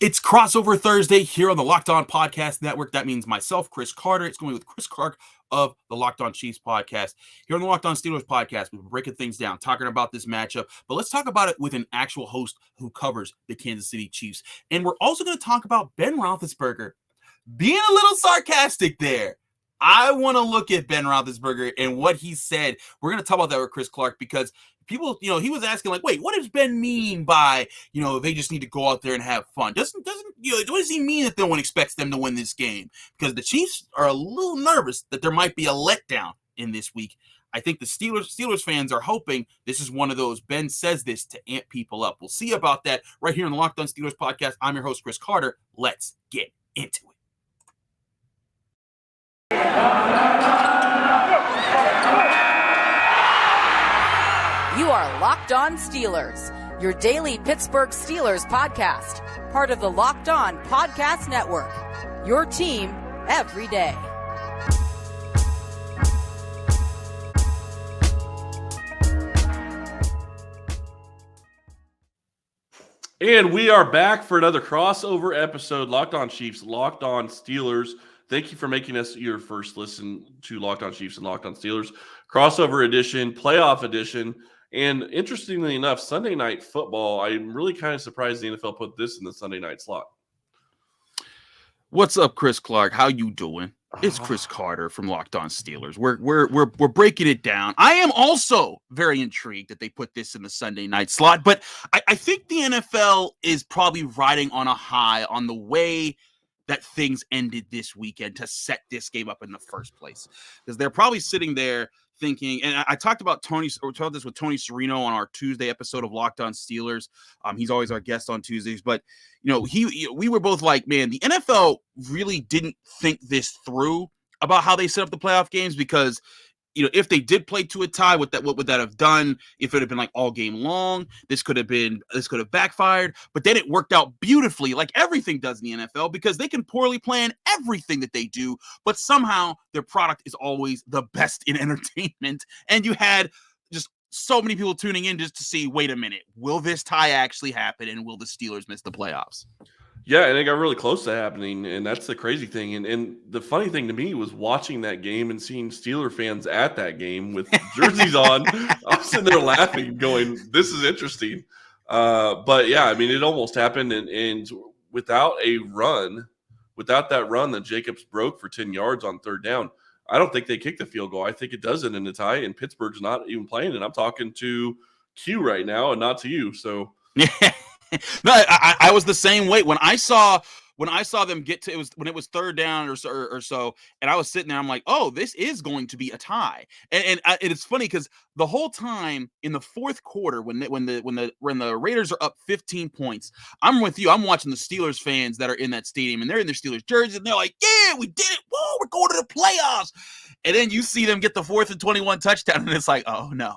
It's crossover Thursday here on the Locked On Podcast Network. That means myself, Chris Carter. It's going with Chris Clark of the Locked On Chiefs podcast. Here on the Locked On Steelers podcast, we're breaking things down, talking about this matchup. But let's talk about it with an actual host who covers the Kansas City Chiefs. And we're also going to talk about Ben Roethlisberger being a little sarcastic there. I want to look at Ben Roethlisberger and what he said. We're going to talk about that with Chris Clark because people, he was asking like, wait, what does Ben mean by, they just need to go out there and have fun? What does he mean that no one expects them to win this game? Because the Chiefs are a little nervous that there might be a letdown in this week. I think the Steelers fans are hoping this is one of those Ben says this to amp people up. We'll see about that right here on the Locked On Steelers podcast. I'm your host, Chris Carter. Let's get into it. You are Locked On Steelers, your daily Pittsburgh Steelers podcast, part of the Locked On Podcast Network, your team every day. And we are back for another crossover episode, Locked On Chiefs, Locked On Steelers. Thank you for making us your first listen to Locked On Chiefs and Locked On Steelers. Crossover edition, playoff edition. And interestingly enough, Sunday Night Football, I'm really kind of surprised the NFL put this in the Sunday night slot. What's up, Chris Clark? How you doing? It's Chris Carter from Locked On Steelers. We're breaking it down. I am also very intrigued that they put this in the Sunday night slot, but I think the NFL is probably riding on a high on the way that things ended this weekend to set this game up in the first place. Because they're probably sitting there thinking, and I talked about this with Tony Serino on our Tuesday episode of Locked On Steelers. He's always our guest on Tuesdays, but we were both like, man, the NFL really didn't think this through about how they set up the playoff games because if they did play to a tie, what would that have done? If it had been like all game long, this could have backfired. But then it worked out beautifully, like everything does in the NFL, because they can poorly plan everything that they do, but somehow their product is always the best in entertainment. And you had just so many people tuning in just to see, wait a minute, will this tie actually happen? And will the Steelers miss the playoffs? Yeah, and it got really close to happening, and that's the crazy thing. And the funny thing to me was watching that game and seeing Steeler fans at that game with jerseys on. I was sitting there laughing, going, this is interesting. But, yeah, I mean, it almost happened, and without that run that Jacobs broke for 10 yards on third down, I don't think they kicked the field goal. I think it does end in a tie, and Pittsburgh's not even playing. And I'm talking to Q right now and not to you, so – No, I was the same way when I saw them get to when it was third down or so, and I was sitting there. I'm like, oh, this is going to be a tie, and it's funny because the whole time in the fourth quarter, when the Raiders are up 15 points, I'm with you. I'm watching the Steelers fans that are in that stadium, and they're in their Steelers jerseys, and they're like, yeah, we did it! Whoa, we're going to the playoffs! And then you see them get the 4th and 21 touchdown, and it's like, oh no.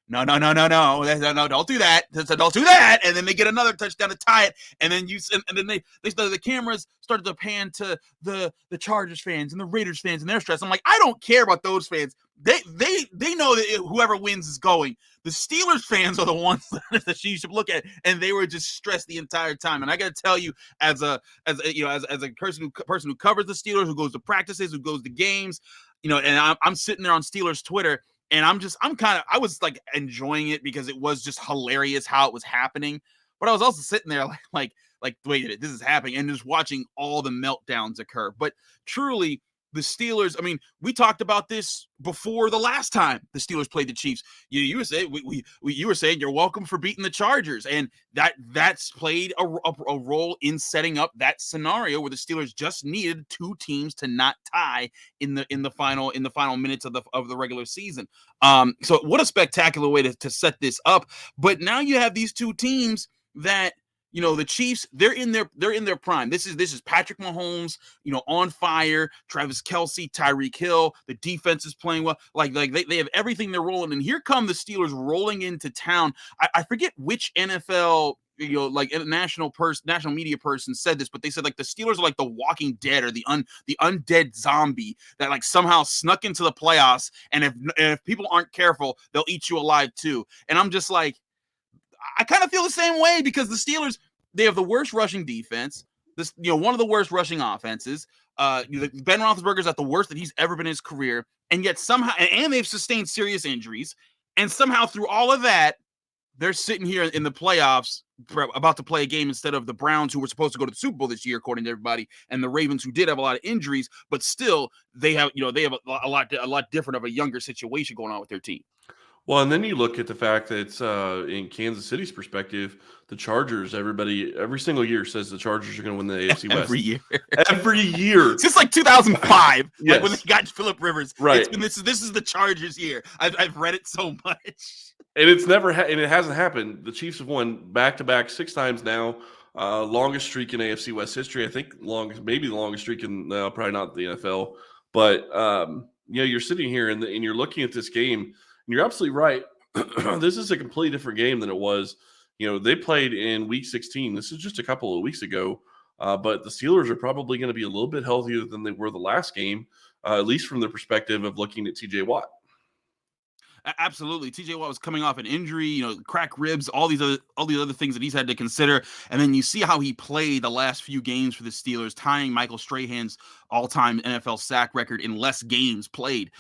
No, don't do that. Don't do that. And then they get another touchdown to tie it. And then the cameras started to pan to the Chargers fans and the Raiders fans and their stress. I'm like, I don't care about those fans. They know that whoever wins is going. The Steelers fans are the ones that you should look at, and they were just stressed the entire time. And I got to tell you, as a person who covers the Steelers, who goes to practices, who goes to games, and I'm sitting there on Steelers Twitter. And I was like enjoying it because it was just hilarious how it was happening. But I was also sitting there like, wait a minute, this is happening, and just watching all the meltdowns occur. But truly, the Steelers, I mean, we talked about this before the last time the Steelers played the Chiefs. You were saying you were saying you're welcome for beating the Chargers, and that's played a role in setting up that scenario where the Steelers just needed two teams to not tie in the final minutes of the regular season. So what a spectacular way to set this up. But now you have these two teams that, the Chiefs, they're in their prime. This is Patrick Mahomes, on fire. Travis Kelce, Tyreek Hill. The defense is playing well. Like they have everything they're rolling. And here come the Steelers rolling into town. I forget which NFL, national media person said this, but they said like the Steelers are like the Walking Dead or the undead zombie that like somehow snuck into the playoffs. And if people aren't careful, they'll eat you alive too. And I'm just like, I kind of feel the same way because the Steelers, They have the worst rushing defense. This, one of the worst rushing offenses. Ben Roethlisberger's at the worst that he's ever been in his career, and yet somehow, and they've sustained serious injuries, and somehow through all of that, they're sitting here in the playoffs about to play a game instead of the Browns, who were supposed to go to the Super Bowl this year, according to everybody, and the Ravens, who did have a lot of injuries, but still they have a lot different of a younger situation going on with their team. Well, and then you look at the fact that in Kansas City's perspective, the Chargers, every single year says the Chargers are going to win the AFC West. Every year. Since like 2005, yes. Like when they got Phillip Rivers. Right. This is the Chargers year. I've read it so much. And it's never and it hasn't happened. The Chiefs have won back-to-back 6 times now. Longest streak in AFC West history. I think maybe the longest streak in probably not the NFL. But you're sitting here and you're looking at this game. And you're absolutely right. This is a completely different game than it was. They played in Week 16. This is just a couple of weeks ago. But the Steelers are probably going to be a little bit healthier than they were the last game, at least from the perspective of looking at T.J. Watt. Absolutely. TJ Watt was coming off an injury, cracked ribs, all these other things that he's had to consider. And then you see how he played the last few games for the Steelers, tying Michael Strahan's all-time NFL sack record in less games played,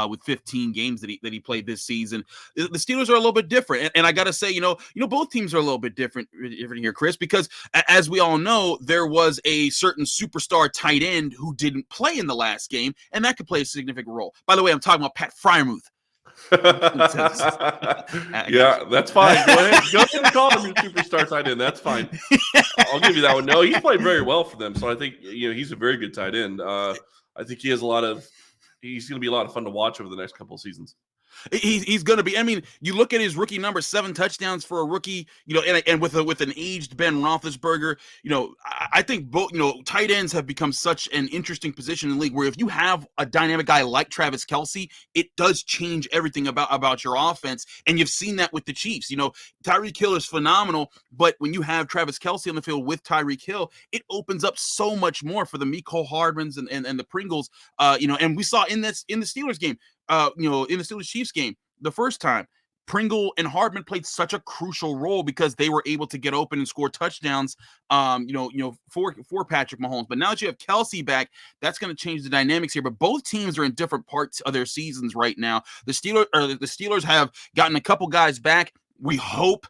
with 15 games that he played this season. The Steelers are a little bit different. And I got to say, both teams are a little bit different here, Chris, because as we all know, there was a certain superstar tight end who didn't play in the last game, and that could play a significant role. By the way, I'm talking about Pat Freiermuth. Yeah, that's fine. Go ahead and call him your superstar tight end. That's fine. I'll give you that one. No, he's played very well for them, so I think he's a very good tight end. I think he's going to be a lot of fun to watch over the next couple of seasons. He's going to be. I mean, you look at his rookie number, 7 touchdowns for a rookie. And with an aged Ben Roethlisberger. I think both. Tight ends have become such an interesting position in the league where if you have a dynamic guy like Travis Kelce, it does change everything about your offense. And you've seen that with the Chiefs. Tyreek Hill is phenomenal, but when you have Travis Kelce on the field with Tyreek Hill, it opens up so much more for the Mecole Hardmans and the Pringles. And we saw in the Steelers game. In the Steelers-Chiefs game, the first time, Pringle and Hardman played such a crucial role because they were able to get open and score touchdowns, for Patrick Mahomes. But now that you have Kelce back, that's going to change the dynamics here. But both teams are in different parts of their seasons right now. The Steelers have gotten a couple guys back. We hope.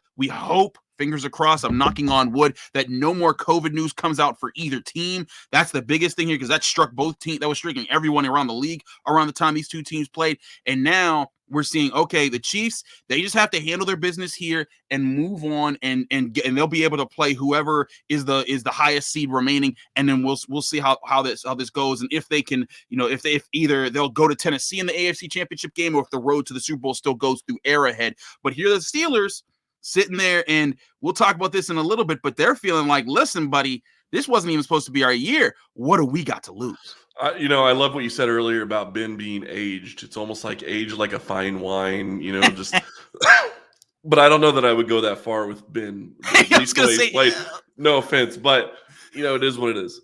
Fingers crossed, I'm knocking on wood that no more COVID news comes out for either team. That's the biggest thing here because that struck both teams. That was striking everyone around the league around the time these two teams played. And now we're seeing, okay, the Chiefs, they just have to handle their business here and move on, and they'll be able to play whoever is the highest seed remaining, and then we'll see how this goes, and if they can, if either they'll go to Tennessee in the AFC Championship game, or if the road to the Super Bowl still goes through Arrowhead. But here are the Steelers sitting there, and we'll talk about this in a little bit, but they're feeling like, listen, buddy, this wasn't even supposed to be our year. What do we got to lose? I love what you said earlier about Ben being aged. It's almost like aged like a fine wine, just. But I don't know that I would go that far with Ben. I was going to say, no offense, but it is what it is.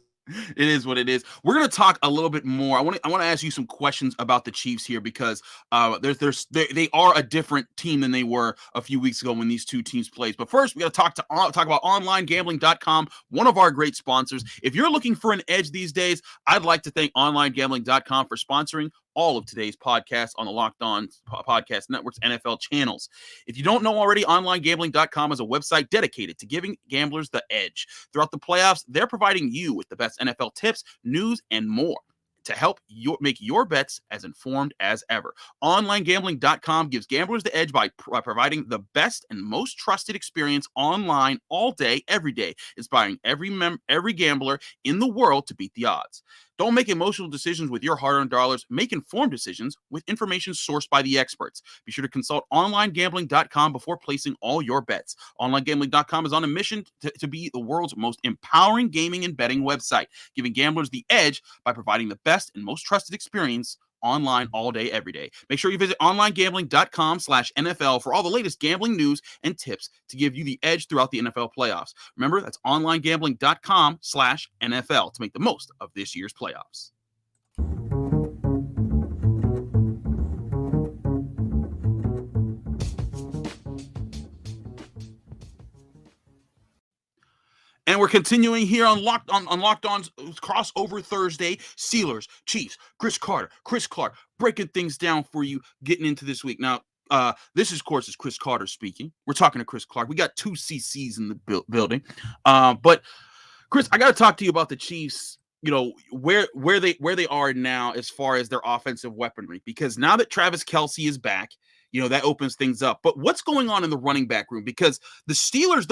It is what it is. We're going to talk a little bit more. I want to ask you some questions about the Chiefs here because they are a different team than they were a few weeks ago when these two teams played. But first, we got to talk about OnlineGambling.com, one of our great sponsors. If you're looking for an edge these days, I'd like to thank OnlineGambling.com for sponsoring all of today's podcasts on the Locked On Podcast Network's NFL channels. If you don't know already, OnlineGambling.com is a website dedicated to giving gamblers the edge. Throughout the playoffs, they're providing you with the best NFL tips, news, and more to help make your bets as informed as ever. OnlineGambling.com gives gamblers the edge by providing the best and most trusted experience online all day, every day, inspiring every gambler in the world to beat the odds. Don't make emotional decisions with your hard-earned dollars. Make informed decisions with information sourced by the experts. Be sure to consult OnlineGambling.com before placing all your bets. OnlineGambling.com is on a mission to be the world's most empowering gaming and betting website, giving gamblers the edge by providing the best and most trusted experience online all day, every day. Make sure you visit OnlineGambling.com/NFL for all the latest gambling news and tips to give you the edge throughout the NFL playoffs. Remember, that's OnlineGambling.com/NFL to make the most of this year's playoffs. And we're continuing here on Locked On's crossover Thursday. Steelers, Chiefs, Chris Carter, Chris Clark, breaking things down for you, getting into this week. Now, this is, of course, is Chris Carter speaking. We're talking to Chris Clark. We got two CCs in the building. But Chris, I got to talk to you about the Chiefs. You know, where they are now as far as their offensive weaponry, because now that Travis Kelce is back, you know, that opens things up. But what's going on in the running back room? Because the Steelers,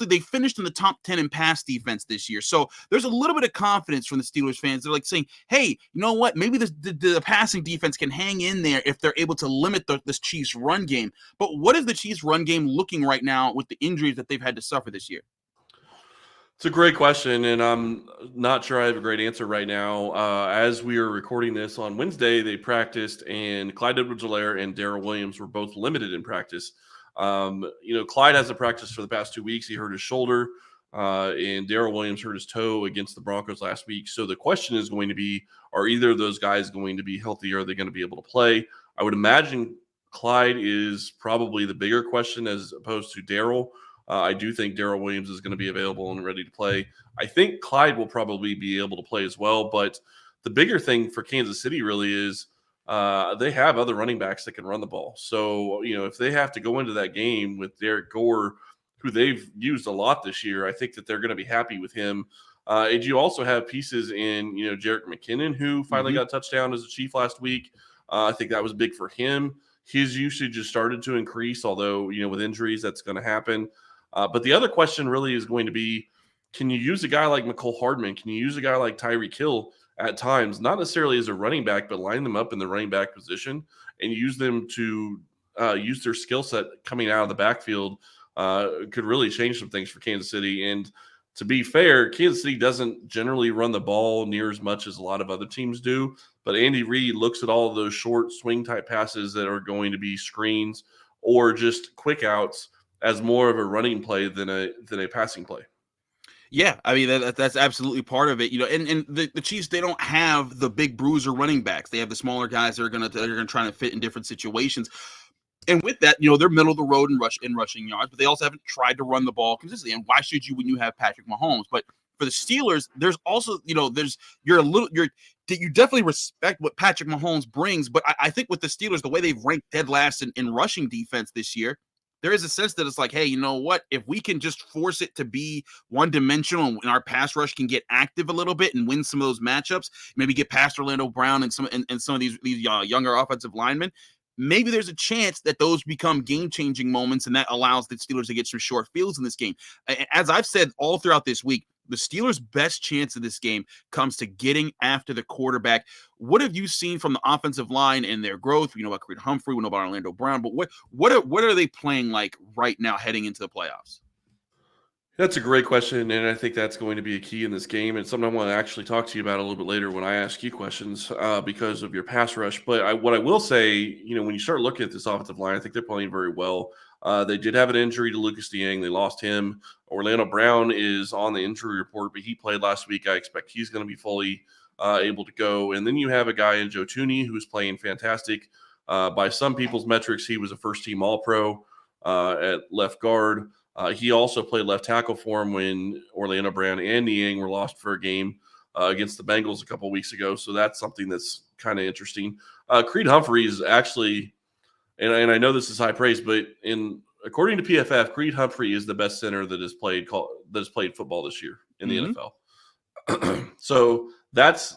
they finished in the top 10 in pass defense this year. So there's a little bit of confidence from the Steelers fans. They're like saying, hey, you know what? Maybe the passing defense can hang in there if they're able to limit this Chiefs run game. But what is the Chiefs run game looking right now with the injuries that they've had to suffer this year? It's a great question, and I'm not sure I have a great answer right now. As we are recording this on Wednesday, they practiced, and Clyde Edwards-Helaire and Darrell Williams were both limited in practice. Clyde hasn't practiced for the past 2 weeks. He hurt his shoulder, and Darrell Williams hurt his toe against the Broncos last week. So the question is going to be, are either of those guys going to be healthy, or are they going to be able to play? I would imagine Clyde is probably the bigger question as opposed to Darrell. I do think Darrell Williams is going to be available and ready to play. I think Clyde will probably be able to play as well. But the bigger thing for Kansas City really is they have other running backs that can run the ball. So, if they have to go into that game with Derek Gore, who they've used a lot this year, I think that they're going to be happy with him. And you also have pieces in, Jerick McKinnon, who finally got a touchdown as a Chief last week. I think that was big for him. His usage has started to increase, although, with injuries, that's going to happen. But the other question really is going to be, can you use a guy like McCole Hardman? Can you use a guy like Tyreek Hill at times, not necessarily as a running back, but line them up in the running back position and use them to use their skill set coming out of the backfield could really change some things for Kansas City. And to be fair, Kansas City doesn't generally run the ball near as much as a lot of other teams do. But Andy Reid looks at all of those short swing type passes that are going to be screens or just quick outs as more of a running play than a passing play. Yeah, I mean that's absolutely part of it, And the Chiefs, they don't have the big bruiser running backs. They have the smaller guys that are gonna try to fit in different situations. And with that, they're middle of the road in rushing yards, but they also haven't tried to run the ball consistently. And why should you when you have Patrick Mahomes? But for the Steelers, there's also you definitely respect what Patrick Mahomes brings. But I think with the Steelers, the way they've ranked dead last in rushing defense this year, there is a sense that it's like, hey, you know what? If we can just force it to be one-dimensional and our pass rush can get active a little bit and win some of those matchups, maybe get past Orlando Brown and some of these younger offensive linemen, maybe there's a chance that those become game-changing moments, and that allows the Steelers to get some short fields in this game. As I've said all throughout this week, the Steelers' best chance of this game comes to getting after the quarterback. What have you seen from the offensive line and their growth? We know about Creed Humphrey, we know about Orlando Brown, but what are they playing like right now heading into the playoffs? That's a great question, and I think that's going to be a key in this game, and something I want to actually talk to you about a little bit later when I ask you questions because of your pass rush. But what I will say, when you start looking at this offensive line, I think they're playing very well. They did have an injury to Lucas Dieng. They lost him. Orlando Brown is on the injury report, but he played last week. I expect he's going to be fully able to go. And then you have a guy in Joe Thuney who's playing fantastic. By some people's metrics, he was a first-team All-Pro at left guard. He also played left tackle for him when Orlando Brown and Niang were lost for a game against the Bengals a couple of weeks ago. So that's something that's kind of interesting. Creed Humphrey is actually, and I know this is high praise, but according to PFF, Creed Humphrey is the best center that has played football this year in the NFL. So that's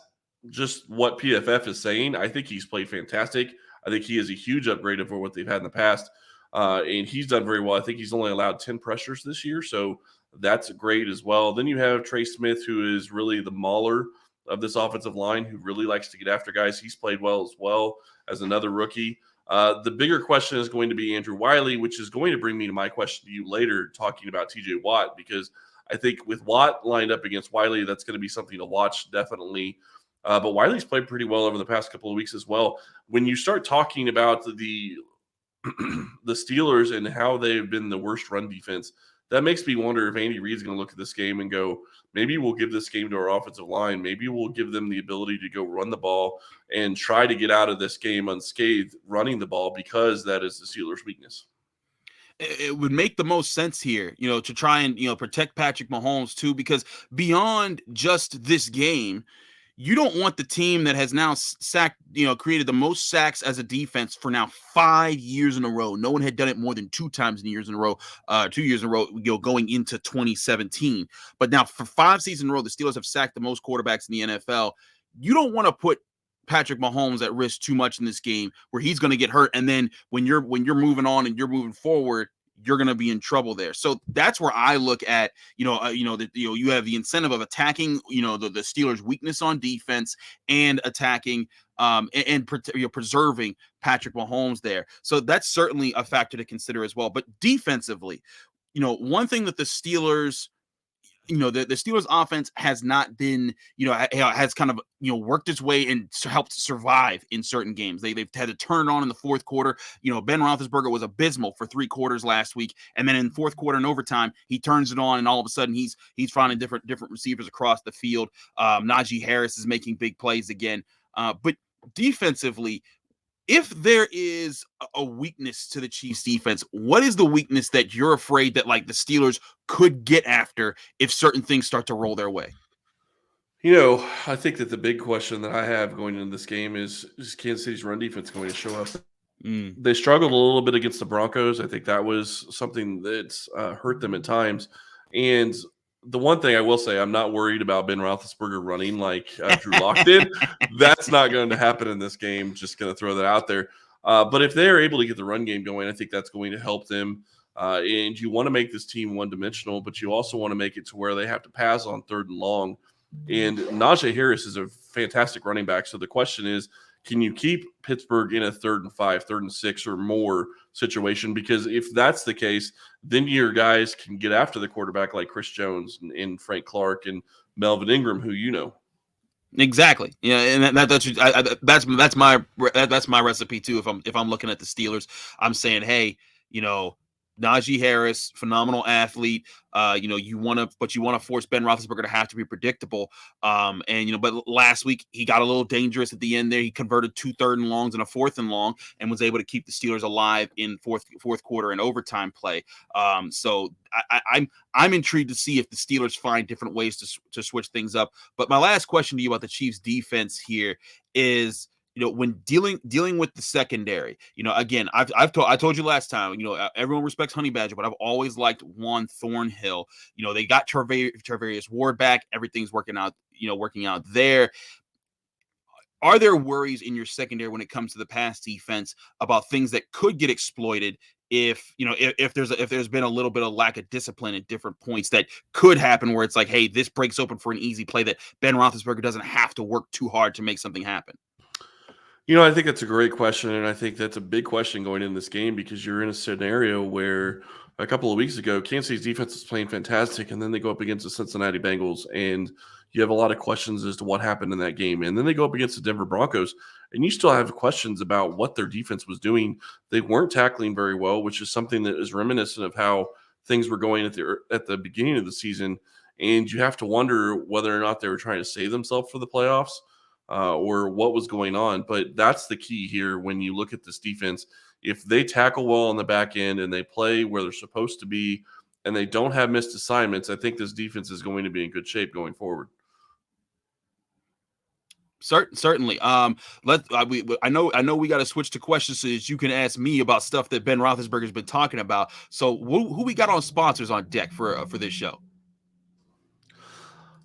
just what PFF is saying. I think he's played fantastic. I think he is a huge upgrade over what they've had in the past. And he's done very well. I think he's only allowed 10 pressures this year, so that's great as well. Then you have Trey Smith, who is really the mauler of this offensive line, who really likes to get after guys. He's played well as another rookie. The bigger question is going to be Andrew Wiley, which is going to bring me to my question to you later, talking about TJ Watt, because I think with Watt lined up against Wiley, that's going to be something to watch, definitely. But Wiley's played pretty well over the past couple of weeks as well. When you start talking about the Steelers and how they've been the worst run defense, that makes me wonder if Andy Reid's going to look at this game and go, maybe we'll give this game to our offensive line. Maybe we'll give them the ability to go run the ball and try to get out of this game unscathed running the ball, because that is the Steelers' weakness. it would make the most sense here, to try and, protect Patrick Mahomes too, because beyond just this game, you don't want the team that has now sacked, created the most sacks as a defense for now 5 years in a row. No one had done it more than 2 times in years in a row, 2 years in a row, going into 2017. But now for 5 seasons in a row, the Steelers have sacked the most quarterbacks in the NFL. You don't want to put Patrick Mahomes at risk too much in this game where he's going to get hurt. And then when you're moving on and you're moving forward, you're going to be in trouble there. So that's where I look at, you have the incentive of attacking, the Steelers' weakness on defense and attacking and preserving Patrick Mahomes there. So that's certainly a factor to consider as well. But defensively, one thing that the Steelers, the Steelers offense has not been, has kind of, worked its way and helped survive in certain games. They've had to turn it on in the fourth quarter. Ben Roethlisberger was abysmal for 3 quarters last week. And then in fourth quarter and overtime, he turns it on and all of a sudden he's finding different receivers across the field. Najee Harris is making big plays again. But defensively, if there is a weakness to the Chiefs defense, what is the weakness that you're afraid that the Steelers could get after if certain things start to roll their way? I think that the big question that I have going into this game is Kansas City's run defense going to show up? They struggled a little bit against the Broncos. I think that was something that's hurt them at times. And the one thing I will say, I'm not worried about Ben Roethlisberger running like Drew Lock did. That's not going to happen in this game. Just going to throw that out there. But if they're able to get the run game going, I think that's going to help them. And you want to make this team one-dimensional, but you also want to make it to where they have to pass on 3rd and long. And Najee Harris is a fantastic running back. So the question is, can you keep Pittsburgh in a 3rd and 5, 3rd and 6 or more situation? Because if that's the case, then your guys can get after the quarterback like Chris Jones and Frank Clark and Melvin Ingram, who Exactly. Yeah, and that's my recipe too. If I'm looking at the Steelers, I'm saying, hey, Najee Harris, phenomenal athlete. You want to force Ben Roethlisberger to have to be predictable. But last week he got a little dangerous at the end there. He converted 2 3rd and longs and a 4th and long, and was able to keep the Steelers alive in fourth quarter and overtime play. So I'm intrigued to see if the Steelers find different ways to switch things up. But my last question to you about the Chiefs defense here is, when dealing with the secondary, again, I told you last time, everyone respects Honey Badger, but I've always liked Juan Thornhill. They got Charvarius Ward back. Everything's working out there. Are there worries in your secondary when it comes to the pass defense about things that could get exploited if there's been a little bit of lack of discipline at different points that could happen where it's like, hey, this breaks open for an easy play that Ben Roethlisberger doesn't have to work too hard to make something happen? I think that's a great question, and I think that's a big question going into this game because you're in a scenario where a couple of weeks ago, Kansas City's defense was playing fantastic, and then they go up against the Cincinnati Bengals, and you have a lot of questions as to what happened in that game. And then they go up against the Denver Broncos, and you still have questions about what their defense was doing. They weren't tackling very well, which is something that is reminiscent of how things were going at the beginning of the season, and you have to wonder whether or not they were trying to save themselves for the playoffs. Or what was going on. But that's the key here when you look at this defense. If they tackle well on the back end and they play where they're supposed to be and they don't have missed assignments, I think this defense is going to be in good shape going forward. Certainly. I know we got to switch to questions so that you can ask me about stuff that Ben Roethlisberger's been talking about. So who we got on sponsors on deck for this show?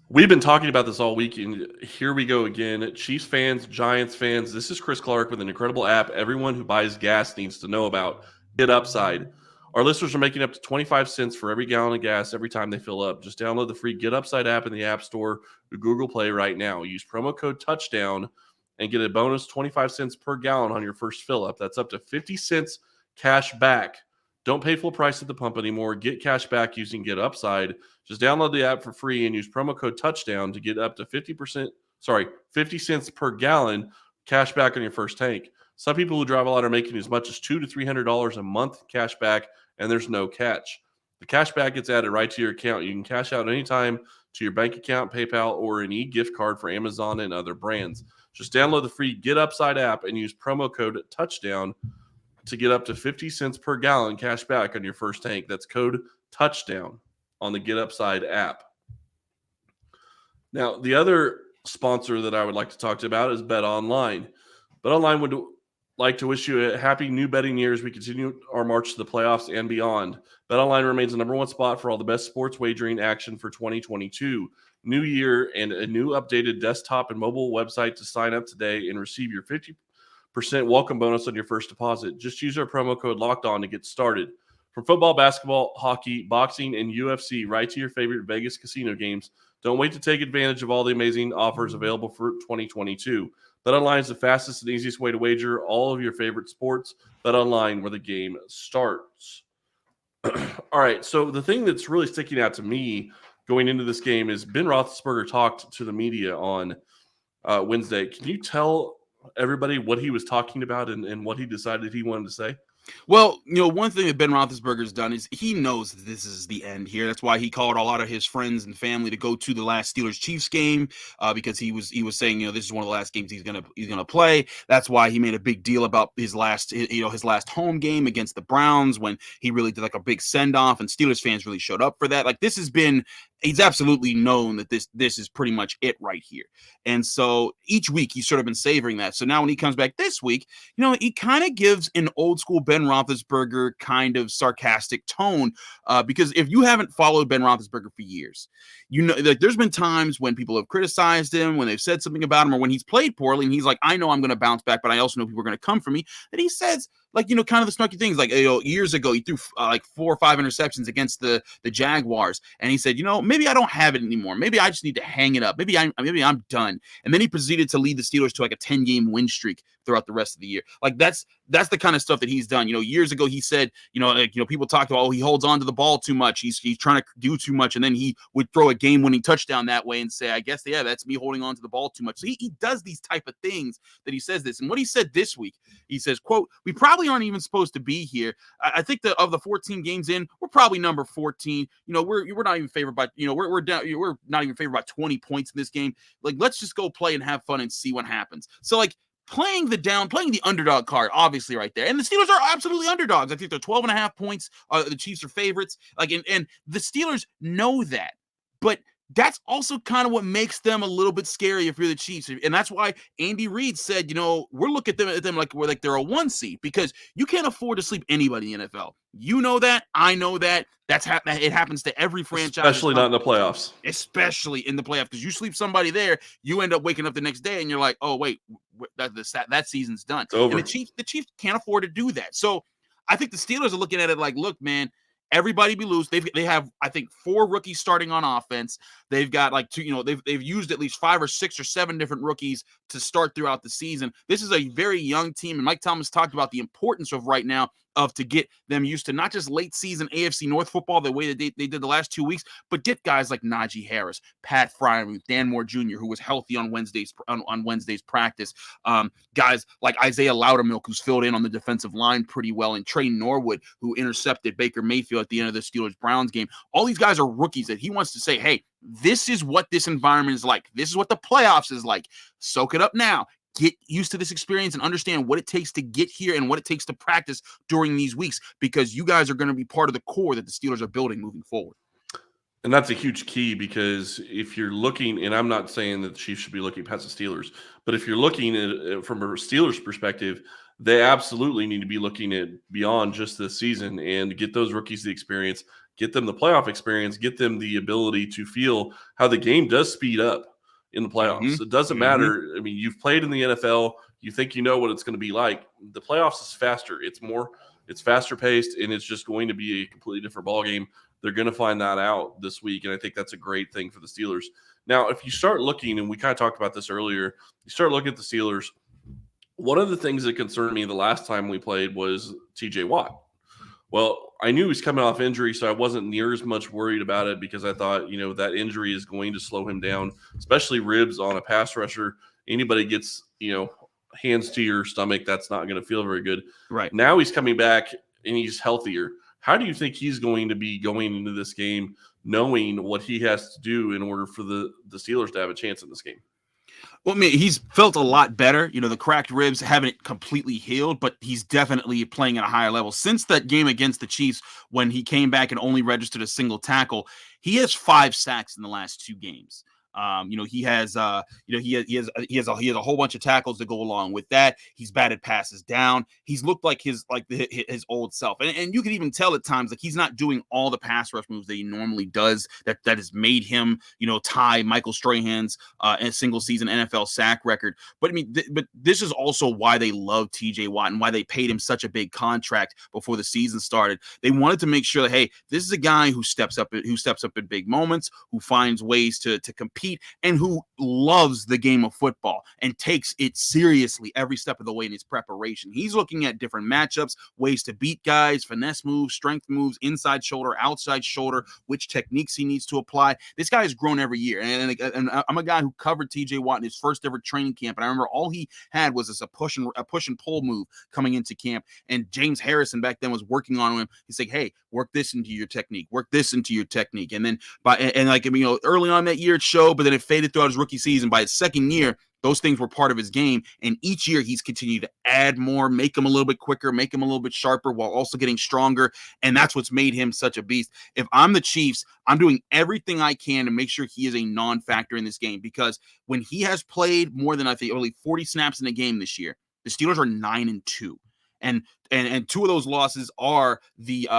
We've been talking about this all week, and here we go again. Chiefs fans, Giants fans, this is Chris Clark with an incredible app everyone who buys gas needs to know about, Getupside. Our listeners are making up to 25 cents for every gallon of gas every time they fill up. Just download the free Getupside app in the App Store or Google Play right now. Use promo code TOUCHDOWN and get a bonus 25 cents per gallon on your first fill up. That's up to 50 cents cash back. Don't pay full price at the pump anymore. Get cash back using Getupside. Just download the app for free and use promo code TOUCHDOWN to get up to 50 cents per gallon cash back on your first tank. Some people who drive a lot are making as much as $200 to $300 a month cash back, and there's no catch. The cash back gets added right to your account. You can cash out anytime to your bank account, PayPal, or an e-gift card for Amazon and other brands. Just download the free Getupside app and use promo code TOUCHDOWN. to get up to 50 cents per gallon cash back on your first tank. That's code TOUCHDOWN on the Getupside app. Now, the other sponsor that I would like to talk to about is BetOnline. BetOnline would like to wish you a happy new betting year as we continue our march to the playoffs and beyond. BetOnline remains the number one spot for all the best sports wagering action for 2022. New year and a new updated desktop and mobile website to sign up today and receive your 50% welcome bonus on your first deposit. Just use our promo code LOCKEDON to get started. From football, basketball, hockey, boxing, and UFC, right to your favorite Vegas casino games, don't wait to take advantage of all the amazing offers available for 2022. BetOnline is the fastest and easiest way to wager all of your favorite sports. BetOnline, where the game starts. All right, so the thing that's really sticking out to me going into this game is Ben Roethlisberger talked to the media on Wednesday. Can you tell everybody what he was talking about and what he decided he wanted to say? Well, one thing that Ben Roethlisberger's done is he knows that this is the end here. That's why he called a lot of his friends and family to go to the last Steelers-Chiefs game because he was saying, this is one of the last games he's gonna play. That's why he made a big deal about his last home game against the Browns when he really did like a big send-off, and Steelers fans really showed up for that. Like he's absolutely known that this is pretty much it right here. And so each week he's sort of been savoring that. So now when he comes back this week, he kind of gives an old school Ben Roethlisberger kind of sarcastic tone because if you haven't followed Ben Roethlisberger for years, like there's been times when people have criticized him, when they've said something about him, or when he's played poorly and he's like, I know I'm going to bounce back, but I also know people are going to come for me. And he says, like, kind of the snarky things, like, years ago, he threw like 4 or 5 interceptions against the Jaguars. And he said, maybe I don't have it anymore. Maybe I just need to hang it up. Maybe I'm done. And then he proceeded to lead the Steelers to like a 10-game win streak throughout the rest of the year. Like that's the kind of stuff that he's done. Years ago, he said, people talked about, he holds on to the ball too much. He's trying to do too much. And then he would throw a game-winning touchdown that way and say, I guess, yeah, that's me holding on to the ball too much. So he does these type of things that he says this. And what he said this week, he says, quote, we probably aren't even supposed to be here. I think that of the 14 games in, we're probably number 14. We're not even favored by, we're down. We're not even favored by 20 points in this game. Like, let's just go play and have fun and see what happens. So like, playing the underdog card, obviously right there. And the Steelers are absolutely underdogs. I think they're 12.5 points. The Chiefs are favorites. Like, and the Steelers know that. But that's also kind of what makes them a little bit scary if you're the Chiefs. And that's why Andy Reid said, we're looking at them like they're a 1 seed because you can't afford to sleep anybody in the NFL. You know that. I know that. It happens to every franchise. Especially not in the playoffs. Especially in the playoffs. Because you sleep somebody there, you end up waking up the next day and you're like, oh, wait, that season's done. It's over. And the Chiefs can't afford to do that. So I think the Steelers are looking at it like, look, man, everybody be loose. They have, I think, 4 rookies starting on offense. They've got like 2, they've used at least 5 or 6 or 7 different rookies to start throughout the season. This is a very young team, and Mike Tomlin's talked about the importance of right now to get them used to not just late season AFC North football the way that they did the last 2 weeks, but get guys like Najee Harris, Pat Freiermuth, Dan Moore Jr., who was healthy on Wednesday's practice, guys like Isaiah Loudermilk, who's filled in on the defensive line pretty well, and Trey Norwood, who intercepted Baker Mayfield at the end of the Steelers-Browns game. All these guys are rookies that he wants to say, hey, this is what this environment is like. This is what the playoffs is like. Soak it up now. Get used to this experience and understand what it takes to get here and what it takes to practice during these weeks, because you guys are going to be part of the core that the Steelers are building moving forward. And that's a huge key, because if you're looking, and I'm not saying that the Chiefs should be looking past the Steelers, but if you're looking at it from a Steelers perspective, they absolutely need to be looking at beyond just this season and get those rookies the experience, get them the playoff experience, get them the ability to feel how the game does speed up in the playoffs. Mm-hmm. It doesn't matter. I mean, you've played in the NFL. You think you know what it's going to be like. The playoffs is faster. It's faster paced, and it's just going to be a completely different ballgame. They're going to find that out this week, and I think that's a great thing for the Steelers. Now, if you start looking, and we kind of talked about this earlier, you start looking at the Steelers, one of the things that concerned me the last time we played was TJ Watt. Well, I knew he was coming off injury, so I wasn't near as much worried about it, because I thought, that injury is going to slow him down, especially ribs on a pass rusher. Anybody gets, hands to your stomach, that's not going to feel very good. Right. Now he's coming back and he's healthier. How do you think he's going to be going into this game knowing what he has to do in order for the Steelers to have a chance in this game? Well, I mean, he's felt a lot better. The cracked ribs haven't completely healed, but he's definitely playing at a higher level. Since that game against the Chiefs, when he came back and only registered a single tackle, he has 5 sacks in the last 2 games. He has, he has a whole bunch of tackles to go along with that. He's batted passes down. He's looked like his old self, and you can even tell at times like he's not doing all the pass rush moves that he normally does. That has made him, tie Michael Strahan's a single season NFL sack record. But I mean, but this is also why they love TJ Watt and why they paid him such a big contract before the season started. They wanted to make sure that, hey, this is a guy who steps up in big moments, who finds ways to compete, and who loves the game of football and takes it seriously every step of the way in his preparation. He's looking at different matchups, ways to beat guys, finesse moves, strength moves, inside shoulder, outside shoulder, which techniques he needs to apply. This guy has grown every year. And I'm a guy who covered TJ Watt in his first ever training camp. And I remember all he had was a push and pull move coming into camp. And James Harrison back then was working on him. He's like, hey, work this into your technique, work this into your technique. And then early on that year it showed, but then it faded throughout his rookie season. By his second year, those things were part of his game. And each year he's continued to add more, make him a little bit quicker, make him a little bit sharper while also getting stronger. And that's what's made him such a beast. If I'm the Chiefs, I'm doing everything I can to make sure he is a non-factor in this game, because when he has played more than, I think, only 40 snaps in a game this year, the Steelers are 9-2. And 2 of those losses are the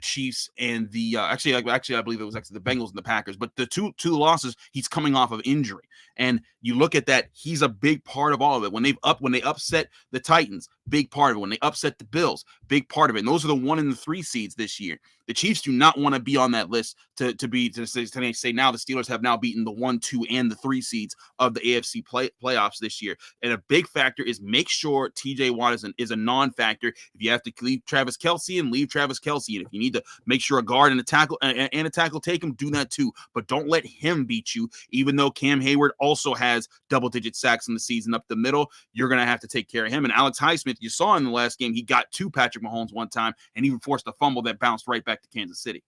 Chiefs and the actually I believe it was actually the Bengals and the Packers, but the two losses, he's coming off of injury. And you look at that, he's a big part of all of it. When they upset the Titans, big part of it. When they upset the Bills, big part of it. And those are the 1 and the 3 seeds this year. The Chiefs do not want to be on that list to say now the Steelers have now beaten the 1, 2, and the 3 seeds of the AFC playoffs this year. And a big factor is make sure TJ Watt is a non-factor. If you have to leave Travis Kelce, and leave Travis Kelce. And if you need to make sure a guard and a tackle take him, do that too. But don't let him beat you. Even though Cam Heyward also has double-digit sacks in the season up the middle, you're going to have to take care of him. And Alex Highsmith, you saw in the last game, he got to Patrick Mahomes one time and even forced a fumble that bounced right back to Kansas City.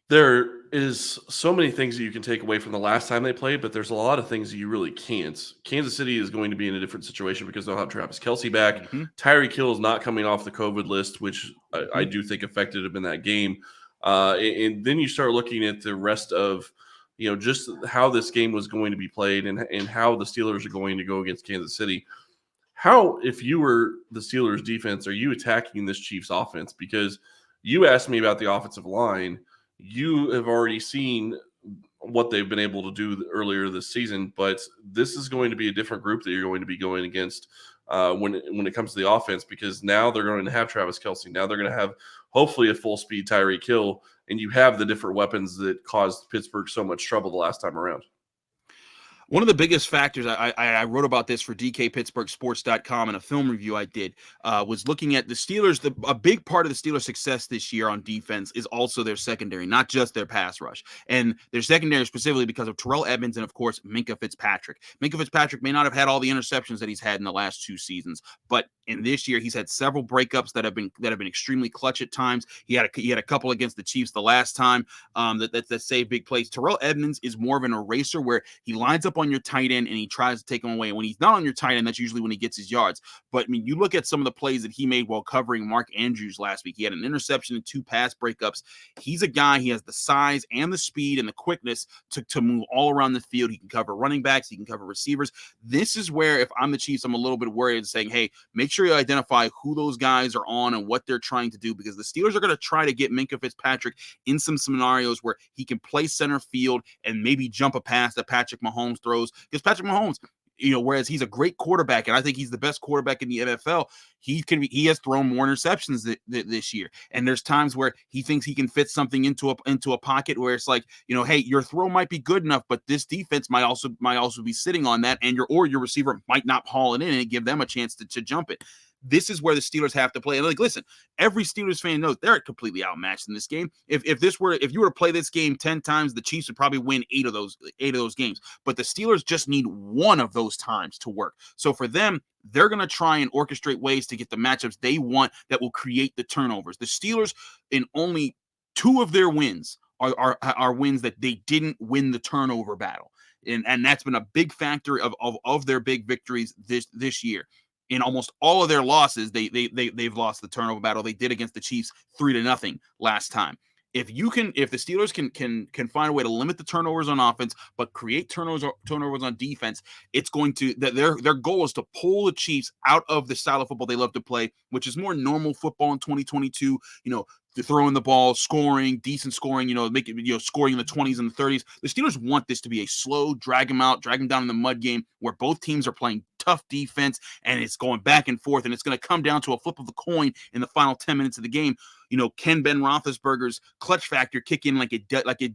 There is so many things that you can take away from the last time they played, but there's a lot of things that you really can't. Kansas City is going to be in a different situation because they'll have Travis Kelce back. Mm-hmm. Tyreek Hill is not coming off the COVID list, which I do think affected him in that game. And then you start looking at the rest of, just how this game was going to be played and how the Steelers are going to go against Kansas City. How, if you were the Steelers defense, are you attacking this Chiefs offense? Because you asked me about the offensive line. You have already seen what they've been able to do earlier this season, but this is going to be a different group that you're going to be going against when it comes to the offense, because now they're going to have Travis Kelce. Now they're going to have hopefully a full speed Tyreek Hill, and you have the different weapons that caused Pittsburgh so much trouble the last time around. One of the biggest factors, I wrote about this for DKPittsburghSports.com in a film review I did, was looking at the Steelers. A big part of the Steelers' success this year on defense is also their secondary, not just their pass rush. And their secondary specifically because of Terrell Edmunds and, of course, Minkah Fitzpatrick. Minkah Fitzpatrick may not have had all the interceptions that he's had in the last 2 seasons, but in this year he's had several breakups that have been extremely clutch at times. He had a couple against the Chiefs the last time that saved big plays. Terrell Edmunds is more of an eraser where he lines up on your tight end and he tries to take him away. And when he's not on your tight end, that's usually when he gets his yards. But I mean, you look at some of the plays that he made while covering Mark Andrews last week. He had an interception and 2 pass breakups. He's a guy, he has the size and the speed and the quickness to move all around the field. He can cover running backs, he can cover receivers. This is where, if I'm the Chiefs, I'm a little bit worried and saying, hey, make sure you identify who those guys are on and what they're trying to do, because the Steelers are going to try to get Minkah Fitzpatrick in some scenarios where he can play center field and maybe jump a pass that Patrick Mahomes throws. Because Patrick Mahomes, whereas he's a great quarterback, and I think he's the best quarterback in the NFL, he has thrown more interceptions this year. And there's times where he thinks he can fit something into a pocket where it's like, hey, your throw might be good enough, but this defense might also be sitting on that, and your receiver might not haul it in and give them a chance to jump it. This is where the Steelers have to play. And listen, every Steelers fan knows they're completely outmatched in this game. If you were to play this game 10 times, the Chiefs would probably win 8 of those games. But the Steelers just need 1 of those times to work. So for them, they're going to try and orchestrate ways to get the matchups they want that will create the turnovers. The Steelers, in only 2 of their wins, are wins that they didn't win the turnover battle. And that's been a big factor of their big victories this year. In almost all of their losses, they've lost the turnover battle. They did against the Chiefs 3-0 last time. If the Steelers can find a way to limit the turnovers on offense, but create turnovers on defense, it's going to their goal is to pull the Chiefs out of the style of football they love to play, which is more normal football in 2022. Throwing the ball, scoring, decent scoring, scoring in the 20s and the 30s. The Steelers want this to be a slow, drag them down in the mud game where both teams are playing tough defense and it's going back and forth, and it's going to come down to a flip of the coin in the final 10 minutes of the game. Can Ben Roethlisberger's clutch factor kick in like it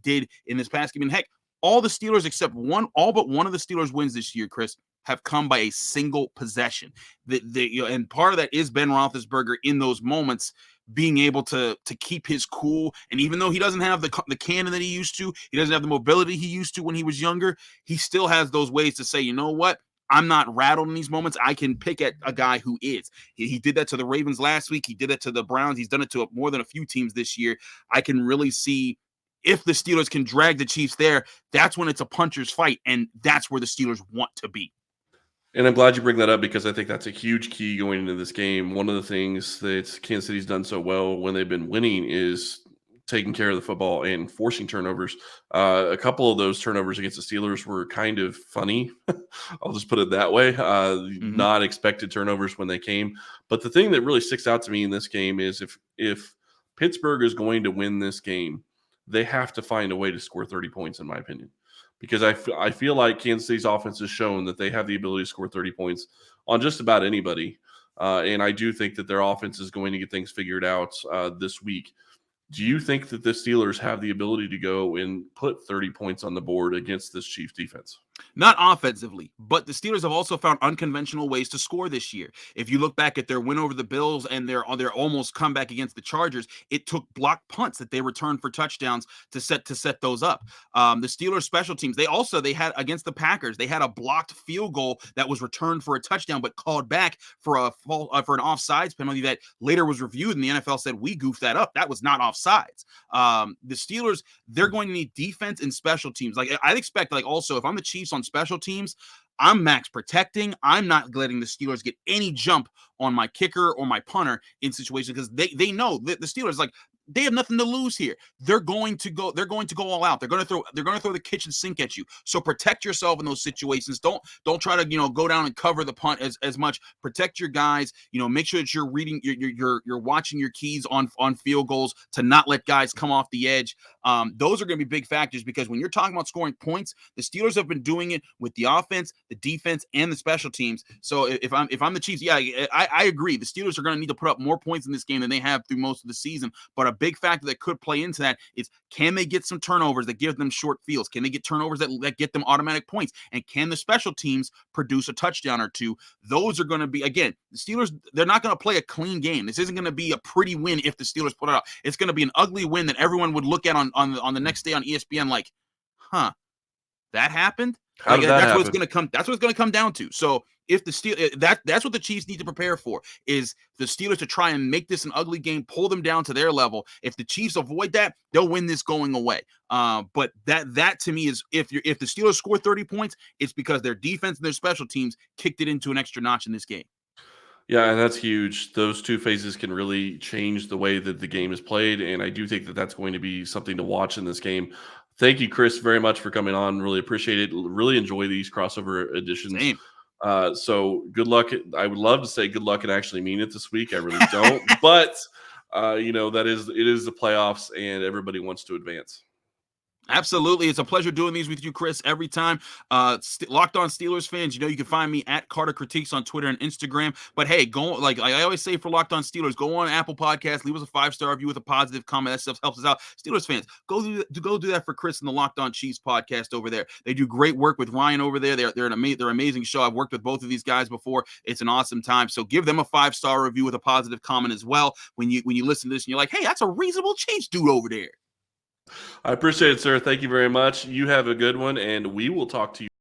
did in this past game? And heck, all the Steelers except all but one of the Steelers wins this year, Chris, have come by a single possession. And part of that is Ben Roethlisberger in those moments being able to keep his cool. And even though he doesn't have the cannon that he used to, he doesn't have the mobility he used to when he was younger, he still has those ways to say, you know what? I'm not rattled in these moments. I can pick at a guy who is. He did that to the Ravens last week. He did it to the Browns. He's done it to more than a few teams this year. I can really see if the Steelers can drag the Chiefs there, that's when it's a puncher's fight, and that's where the Steelers want to be. And I'm glad you bring that up because I think that's a huge key going into this game. One of the things that Kansas City's done so well when they've been winning is taking care of the football and forcing turnovers. A couple of those turnovers against the Steelers were kind of funny. I'll just put it that way. Not expected turnovers when they came. But the thing that really sticks out to me in this game is if Pittsburgh is going to win this game, they have to find a way to score 30 points, in my opinion. Because I feel like Kansas City's offense has shown that they have the ability to score 30 points on just about anybody. And I do think that their offense is going to get things figured out this week. Do you think that the Steelers have the ability to go and put 30 points on the board against this Chiefs defense? Not offensively, but the Steelers have also found unconventional ways to score this year. If you look back at their win over the Bills and their almost comeback against the Chargers, it took blocked punts that they returned for touchdowns to set those up. The Steelers special teams, they had against the Packers, they had a blocked field goal that was returned for a touchdown, but called back for an offsides penalty that later was reviewed, and the NFL said we goofed that up. That was not offsides. The Steelers, they're going to need defense and special teams. Like I'd expect, also if I'm the Chiefs on special teams, I'm max protecting. I'm not letting the Steelers get any jump on my kicker or my punter in situations because they know that the Steelers, they have nothing to lose here. They're going to go all out. They're going to throw the kitchen sink at you. So protect yourself in those situations. Don't try to go down and cover the punt as much. Protect your guys. Make sure that you're reading, you're watching your keys on field goals to not let guys come off the edge. Those are going to be big factors because when you're talking about scoring points, the Steelers have been doing it with the offense, the defense, and the special teams. So if I'm the Chiefs, I agree. The Steelers are going to need to put up more points in this game than they have through most of the season. But a big factor that could play into that is, can they get some turnovers that give them short fields? Can they get turnovers that get them automatic points? And can the special teams produce a touchdown or two? Those are going to be, again, the Steelers, they're not going to play a clean game. This isn't going to be a pretty win if the Steelers put it out. It's going to be an ugly win that everyone would look at on the next day on ESPN like, that happened? That's what it's going to come. That's what it's going to come down to. So if the Steelers, that's what the Chiefs need to prepare for, is the Steelers to try and make this an ugly game, pull them down to their level. If the Chiefs avoid that, they'll win this going away. But that to me is, if the Steelers score 30 points, it's because their defense and their special teams kicked it into an extra notch in this game. Yeah, and that's huge. Those two phases can really change the way that the game is played, and I do think that that's going to be something to watch in this game. Thank you, Chris, very much for coming on. Really appreciate it. Really enjoy these crossover editions. Same. So good luck. I would love to say good luck and actually mean it this week. I really don't. But, it is the playoffs, and everybody wants to advance. Absolutely. It's a pleasure doing these with you, Chris, every time. Locked On Steelers fans, you can find me at Carter Critiques on Twitter and Instagram. But hey, go, like I always say for Locked On Steelers, go on Apple Podcasts, leave us a 5-star review with a positive comment. That stuff helps us out. Steelers fans, go do that for Chris and the Locked On Chiefs podcast over there. They do great work with Ryan over there. They're an amazing show. I've worked with both of these guys before. It's an awesome time. So give them a 5-star review with a positive comment as well. When you listen to this and you're like, hey, that's a reasonable Chiefs dude over there. I appreciate it, sir. Thank you very much. You have a good one, and we will talk to you.